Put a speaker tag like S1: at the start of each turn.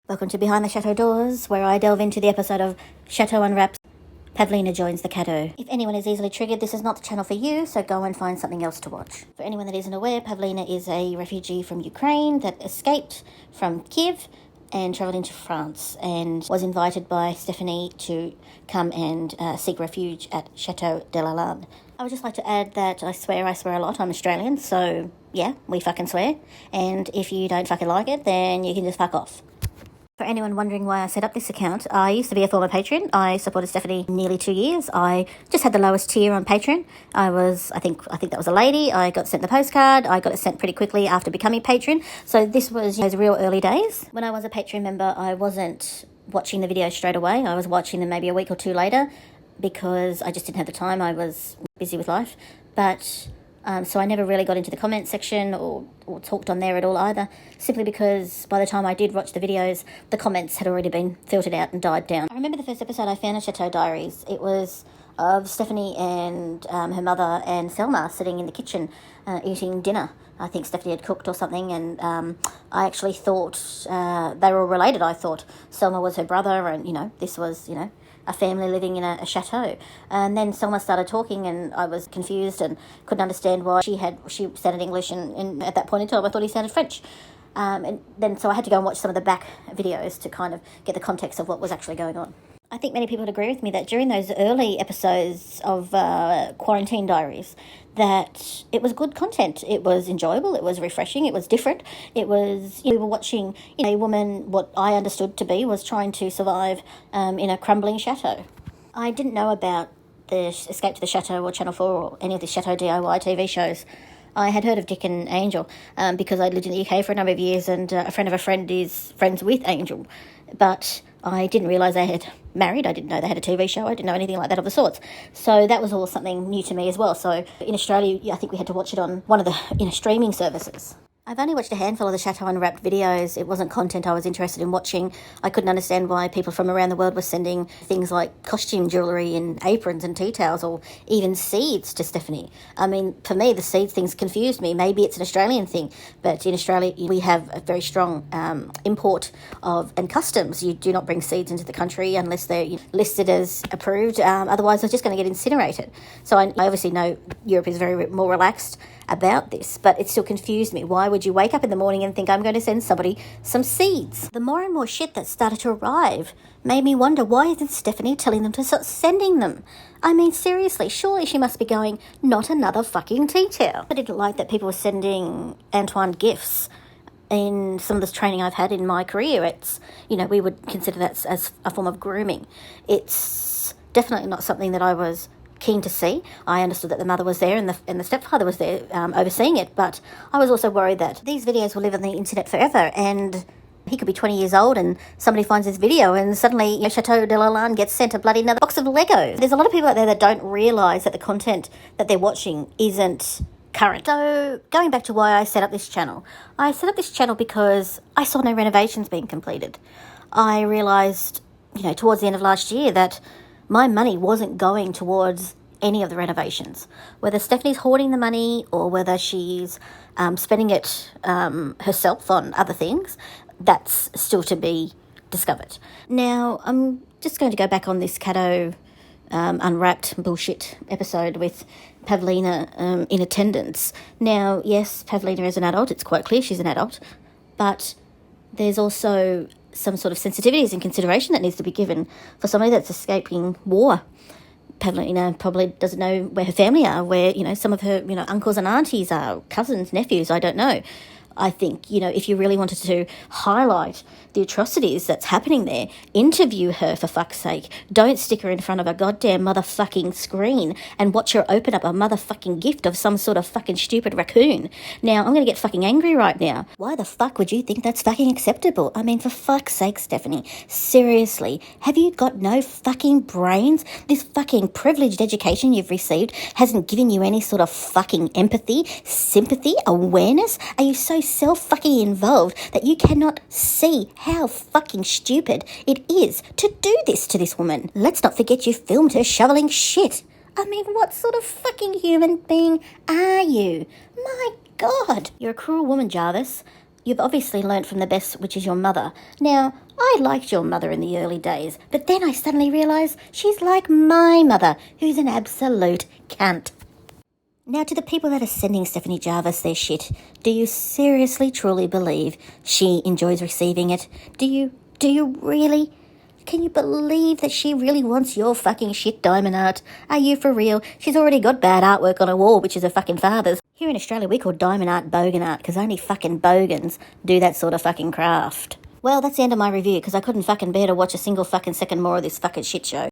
S1: Welcome to Behind the Chateau Doors, where I delve into the episode of Chateau Unwrapped. Pavlina joins the Cadeau. If anyone is easily triggered, this is not the channel for you, so go and find something else to watch. For anyone that isn't aware, Pavlina is a refugee from Ukraine that escaped from Kiev and travelled into France and was invited by Stephanie to come and seek refuge at Chateau de la Lande. I would just like to add that I swear a lot. I'm Australian, so yeah, we fucking swear. And if you don't fucking like it, then you can just fuck off. For anyone wondering why I set up this account, I used to be a former patron. I supported Stephanie nearly 2 years. I just had the lowest tier on Patreon. I think that was a lady. I got sent the postcard. I got it sent pretty quickly after becoming patron. So this was those real early days. When I was a Patreon member, I wasn't watching the videos straight away. I was watching them maybe a week or two later because I just didn't have the time. I was busy with life. But so I never really got into the comment section or talked on there at all either, simply because by the time I did watch the videos, the comments had already been filtered out and died down. I remember the first episode I found of Chateau Diaries. It was of Stephanie and her mother and Selma sitting in the kitchen eating dinner. I think Stephanie had cooked or something, and I actually thought they were all related. I thought Selma was her brother, and, this was, a family living in a chateau. And then Selma started talking and I was confused and couldn't understand why she sounded English and at that point in time I thought he sounded French. And then so I had to go and watch some of the back videos to kind of get the context of what was actually going on. I think many people would agree with me that during those early episodes of Quarantine Diaries, that it was good content. It was enjoyable. It was refreshing. It was different. It was, we were watching a woman, what I understood to be, was trying to survive in a crumbling chateau. I didn't know about the Escape to the Chateau or Channel 4 or any of the Chateau DIY TV shows. I had heard of Dick and Angel because I'd lived in the UK for a number of years, and a friend of a friend is friends with Angel. But I didn't realise they had married. I didn't know they had a TV show. I didn't know anything like that of the sorts. So that was all something new to me as well. So in Australia, I think we had to watch it on one of the streaming services. I've only watched a handful of the Chateau Unwrapped videos. It wasn't content I was interested in watching. I couldn't understand why people from around the world were sending things like costume jewellery and aprons and tea towels or even seeds to Stephanie. I mean, for me, the seeds things confused me. Maybe it's an Australian thing, but in Australia, we have a very strong import of and customs. You do not bring seeds into the country unless they're listed as approved. Otherwise, they're just going to get incinerated. So I obviously know Europe is very more relaxed about this, but it still confused me. Why would you wake up in the morning and think I'm going to send somebody some seeds? The more and more shit that started to arrive made me wonder, why isn't Stephanie telling them to start sending them? I mean, seriously, surely she must be going, not another fucking tea towel. I didn't like that people were sending Antoine gifts. In some of this training I've had in my career, it's, we would consider that as a form of grooming. It's definitely not something that I was keen to see. I understood that the mother was there and the stepfather was there overseeing it, but I was also worried that these videos will live on the internet forever, and he could be 20 years old and somebody finds this video and suddenly Chateau de la Lande gets sent a bloody another box of Lego. There's a lot of people out there that don't realise that the content that they're watching isn't current. So going back to why I set up this channel, I set up this channel because I saw no renovations being completed. I realised, towards the end of last year that my money wasn't going towards any of the renovations. Whether Stephanie's hoarding the money or whether she's spending it herself on other things, that's still to be discovered. Now, I'm just going to go back on this Cadeau Unwrapped bullshit episode with Pavlina in attendance. Now, yes, Pavlina is an adult. It's quite clear she's an adult. But there's also some sort of sensitivities and consideration that needs to be given for somebody that's escaping war. Pavlina probably doesn't know where her family are, where, some of her, uncles and aunties are, cousins, nephews, I don't know. I think, if you really wanted to highlight the atrocities that's happening there, interview her, for fuck's sake. Don't stick her in front of a goddamn motherfucking screen and watch her open up a motherfucking gift of some sort of fucking stupid raccoon. Now, I'm going to get fucking angry right now. Why the fuck would you think that's fucking acceptable? I mean, for fuck's sake, Stephanie. Seriously, have you got no fucking brains? This fucking privileged education you've received hasn't given you any sort of fucking empathy, sympathy, awareness? Are you so self-fucking involved that you cannot see how fucking stupid it is to do this to this woman? Let's not forget you filmed her shoveling shit. I mean, what sort of fucking human being are you? My God. You're a cruel woman, Jarvis. You've obviously learnt from the best, which is your mother. Now, I liked your mother in the early days, but then I suddenly realised she's like my mother, who's an absolute cunt. Now, to the people that are sending Stephanie Jarvis their shit, do you seriously, truly believe she enjoys receiving it? Do you really? Can you believe that she really wants your fucking shit diamond art? Are you for real? She's already got bad artwork on her wall, which is her fucking father's. Here in Australia, we call diamond art bogan art, because only fucking bogans do that sort of fucking craft. Well, that's the end of my review, because I couldn't fucking bear to watch a single fucking second more of this fucking shit show.